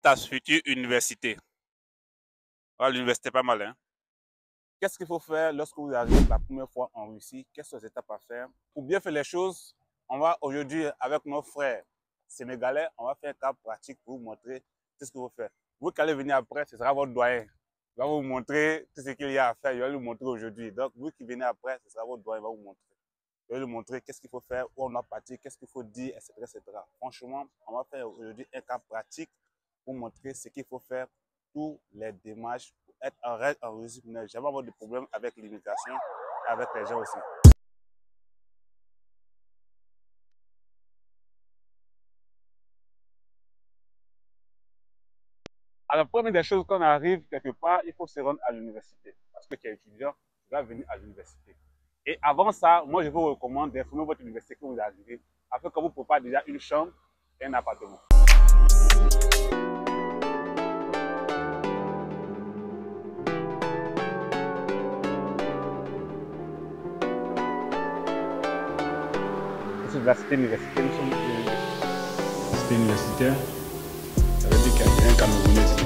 ta future université. Voilà, l'université pas mal, hein. Qu'est-ce qu'il faut faire lorsque vous arrivez la première fois en Russie? Quelles sont les étapes à faire? Pour bien faire les choses, on va aujourd'hui, avec nos frères sénégalais, on va faire un cas pratique pour vous montrer tout ce qu'il faut faire. Vous qui allez venir après, ce sera votre doyen. Il va vous montrer tout ce qu'il y a à faire. Il va vous montrer aujourd'hui. Donc, vous qui venez après, ce sera votre doyen, il va vous montrer. Je vais lui montrer qu'est-ce qu'il faut faire, où on doit partir, qu'est-ce qu'il faut dire, etc., etc. Franchement, on va faire aujourd'hui un cas pratique pour montrer ce qu'il faut faire, tous les démarches pour être en règle en Russie, pour ne jamais avoir de problème avec l'immigration et avec les gens aussi. Alors, première des choses, quand on arrive quelque part, il faut se rendre à l'université. Parce que tu es étudiant, tu dois venir à l'université. Et avant ça, moi, je vous recommande d'informer votre université que vous arrivez, afin que vous préparez déjà une chambre et un appartement. C'est la cité universitaire, nous sommes une cité universitaire. Ça veut dire qu'il y a un Camerounais ici.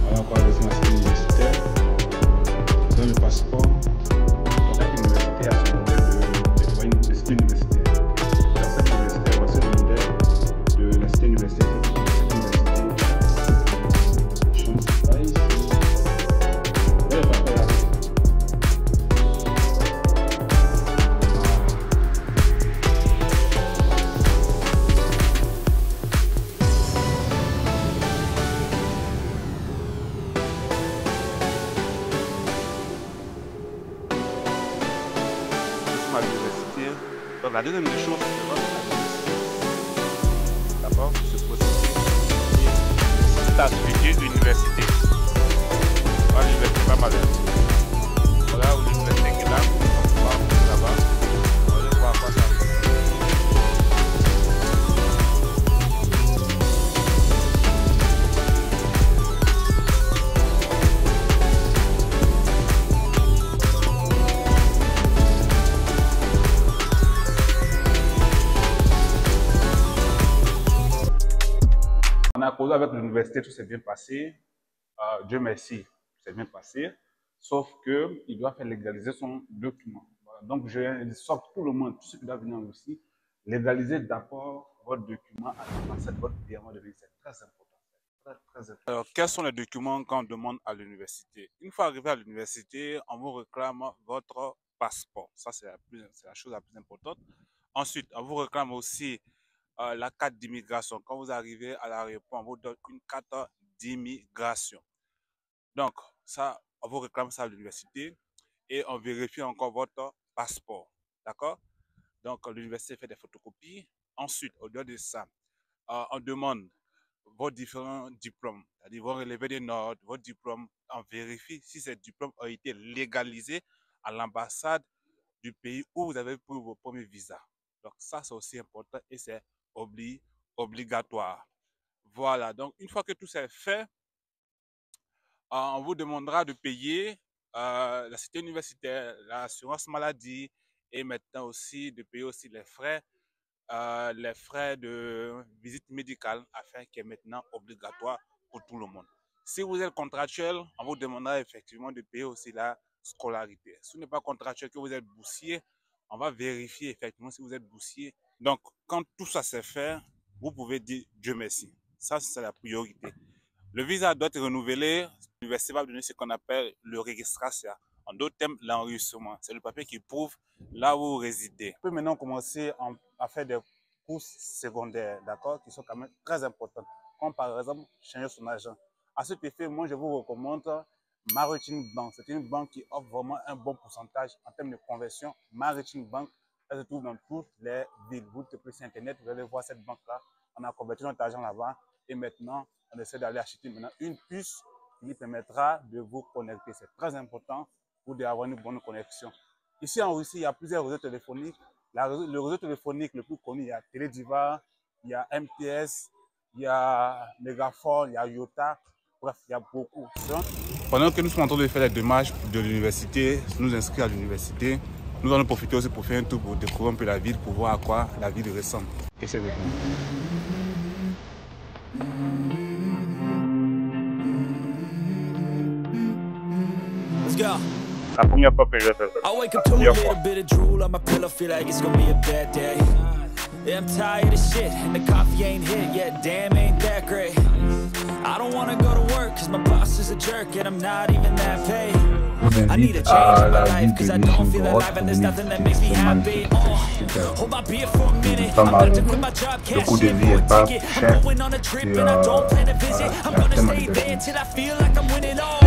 Voilà quoi, c'est la cité universitaire. Dans le passeport. Chaque université a son modèle de cité universitaire. Dans cette université, on va se demander de la cité universitaire. Donc la deuxième des choses, c'est d'abord se poser ta future université. Voilà, l'université pas mal. Voilà où l'université qui est là, on va voir là-bas. On va voir quoi ça. On a causé avec l'université, tout s'est bien passé. Dieu merci, tout s'est bien passé. Sauf qu'il doit faire légaliser son document. Voilà. Donc, je sors tout le monde, tous ceux qui doivent venir en Russie, légaliser d'abord votre document à l'ambassade de votre pays avant de venir. C'est très important. Très important. Alors, quels sont les documents qu'on demande à l'université? Une fois arrivé à l'université, on vous réclame votre passeport. Ça, c'est la chose la plus importante. Ensuite, on vous réclame aussi la carte d'immigration. Quand vous arrivez à l'aéroport, on vous donne une carte d'immigration. Donc, ça, on vous réclame ça à l'université et on vérifie encore votre passeport. D'accord? Donc, l'université fait des photocopies. Ensuite, au-delà de ça, on demande vos différents diplômes, c'est-à-dire vos relevés des notes, vos diplômes. On vérifie si ces diplômes ont été légalisés à l'ambassade du pays où vous avez pris vos premiers visas. Donc, ça, c'est aussi important et c'est obligatoire. Voilà, donc une fois que tout ça est fait, on vous demandera de payer la cité universitaire, l'assurance maladie et maintenant aussi de payer aussi les frais de visite médicale afin qui est maintenant obligatoire pour tout le monde. Si vous êtes contractuel, on vous demandera effectivement de payer aussi la scolarité. Si vous n'êtes pas contractuel, que vous êtes boursier, on va vérifier effectivement si vous êtes boursier. Donc, quand tout ça s'est fait, vous pouvez dire Dieu merci. Ça, c'est la priorité. Le visa doit être renouvelé. L'université va donner ce qu'on appelle le registration. En d'autres termes, l'enregistrement. C'est le papier qui prouve là où vous résidez. On peut maintenant commencer à faire des courses secondaires, d'accord, qui sont quand même très importantes. Comme par exemple, changer son agent. À cet effet, moi, je vous recommande Maritime Bank. C'est une banque qui offre vraiment un bon pourcentage en termes de conversion. Maritime Bank, elle se trouve dans toutes les villes. Vous tapez sur Internet, vous allez voir cette banque-là. On a converti notre argent là-bas et maintenant, on essaie d'aller acheter maintenant une puce qui permettra de vous connecter. C'est très important pour avoir une bonne connexion. Ici en Russie, il y a plusieurs réseaux téléphoniques. Le réseau téléphonique le plus connu, il y a Télédiva, il y a MTS, il y a Megafon, il y a Yota. Bref, il y a beaucoup. Donc, pendant que nous sommes en train de faire les démarches de l'université, nous inscrire à l'université, nous allons profiter aussi pour faire un tour pour découvrir un peu la ville, pour voir à quoi la ville ressemble. Et c'est Yeah. La première fois que je fais ça. I wake up to a little bit of drool on my pillow, feel like it's gonna be a bad day. Yeah, I'm tired of shit, and the coffee ain't hit yet, damn, ain't that great. I don't wanna go to work, cause my boss is a jerk, and I'm not even that paid. I need a change in my life, cause I don't feel alive, and there's nothing that makes me happy. Hold my beer for a minute, I'm about to quit my job, cash in for a ticket. I'm going on a trip, and I don't plan to visit. I'm gonna stay there until I feel like I'm winning all.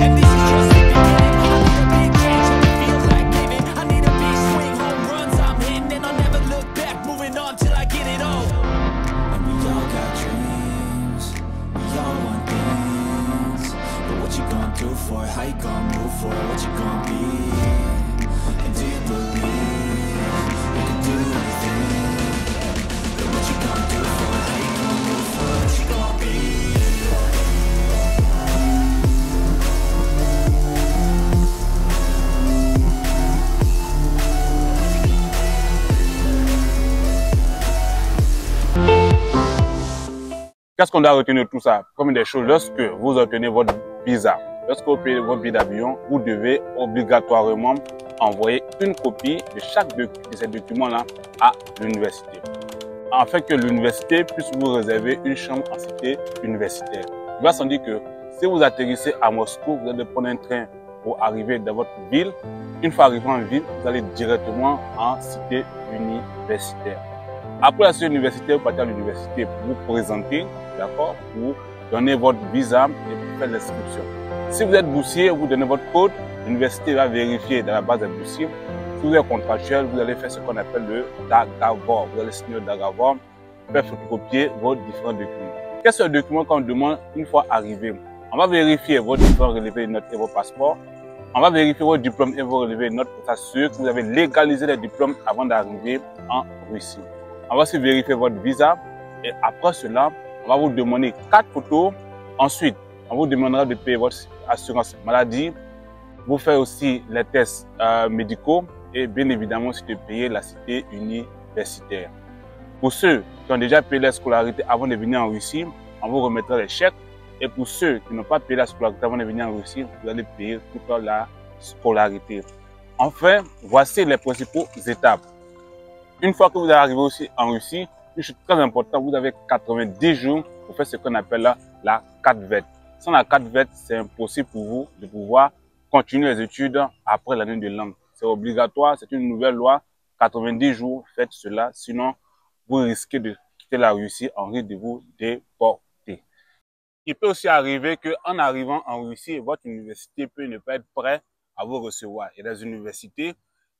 And this is just the beginning. I need a big change, and it feels like giving. I need a big swing, home runs I'm hitting, and I'll never look back, moving on till I get it all. And we all got dreams, we all want things, but what you gonna do for it? How you gonna move for it? What you gonna be? And do you believe you can do anything? But what you gonna do for it? How you gonna move for it? What you gonna be? Qu'est-ce qu'on doit retenir de tout ça? Comme des choses, lorsque vous obtenez votre visa, lorsque vous payez votre billet d'avion, vous devez obligatoirement envoyer une copie de chaque de ces documents-là à l'université, afin que l'université puisse vous réserver une chambre en cité universitaire. Il va sans dire que si vous atterrissez à Moscou, vous allez prendre un train pour arriver dans votre ville. Une fois arrivé en ville, vous allez directement en cité universitaire. Après la cité universitaire, vous partez à l'université pour vous présenter, d'accord, pour donner votre visa et pour faire l'inscription. Si vous êtes boursier, vous donnez votre code, l'université va vérifier dans la base des boursiers. Si vous êtes contractuel, vous allez faire ce qu'on appelle le Dagavor. Vous allez signer le Dagavor, faire photocopier vos différents documents. Quels sont les documents qu'on demande une fois arrivé? On va vérifier vos différents relevés de notes et vos passeports. On va vérifier vos diplômes et vos relevés de notes pour s'assurer que vous avez légalisé les diplômes avant d'arriver en Russie. On va aussi vérifier votre visa et après cela, on va vous demander 4 photos. Ensuite, on vous demandera de payer votre assurance maladie, vous faire aussi les tests médicaux et bien évidemment aussi de payer la cité universitaire. Pour ceux qui ont déjà payé la scolarité avant de venir en Russie, on vous remettra les chèques. Et pour ceux qui n'ont pas payé la scolarité avant de venir en Russie, vous allez payer toute la scolarité. Enfin, voici les principales étapes. Une fois que vous arrivez aussi en Russie, une chose très importante, vous avez 90 jours pour faire ce qu'on appelle la 4VET. Sans la 4VET, c'est impossible pour vous de pouvoir continuer les études après l'année de langue. C'est obligatoire, c'est une nouvelle loi. 90 jours, faites cela, sinon vous risquez de quitter la Russie en risque de vous déporter. Il peut aussi arriver qu'en arrivant en Russie, votre université peut ne pas être prête à vous recevoir. Il y a des universités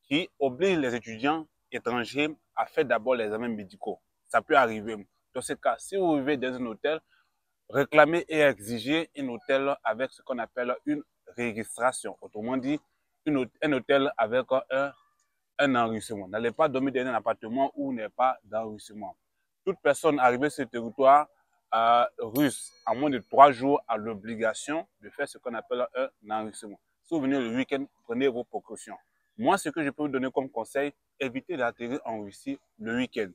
qui obligent les étudiants étrangers à faire d'abord les examens médicaux. Ça peut arriver. Dans ce cas, si vous vivez dans un hôtel, réclamez et exigez un hôtel avec ce qu'on appelle une registration. Autrement dit, un hôtel avec un enregistrement. N'allez pas dormir dans un appartement où il n'y a pas d'enregistrement. Toute personne arrivée sur le territoire russe en moins de 3 jours a l'obligation de faire ce qu'on appelle un enregistrement. Si vous venez le week-end, prenez vos précautions. Moi, ce que je peux vous donner comme conseil, évitez d'atterrir en Russie le week-end.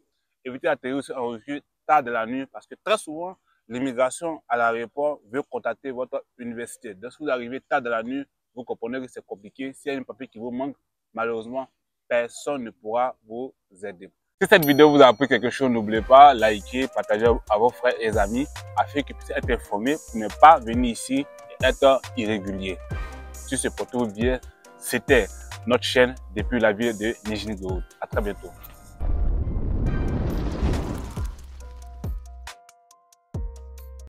Évitez d'atterrir en Russie tard de la nuit parce que très souvent, l'immigration à l'aéroport veut contacter votre université. Donc, si vous arrivez tard de la nuit, vous comprenez que c'est compliqué. S'il y a un papier qui vous manque, malheureusement, personne ne pourra vous aider. Si cette vidéo vous a appris quelque chose, n'oubliez pas, liker, partager à vos frères et amis afin qu'ils puissent être informés pour ne pas venir ici et être irrégulier. Si c'est pour tout bien, c'était notre chaîne depuis la ville de Nijni Novgorod. À très bientôt.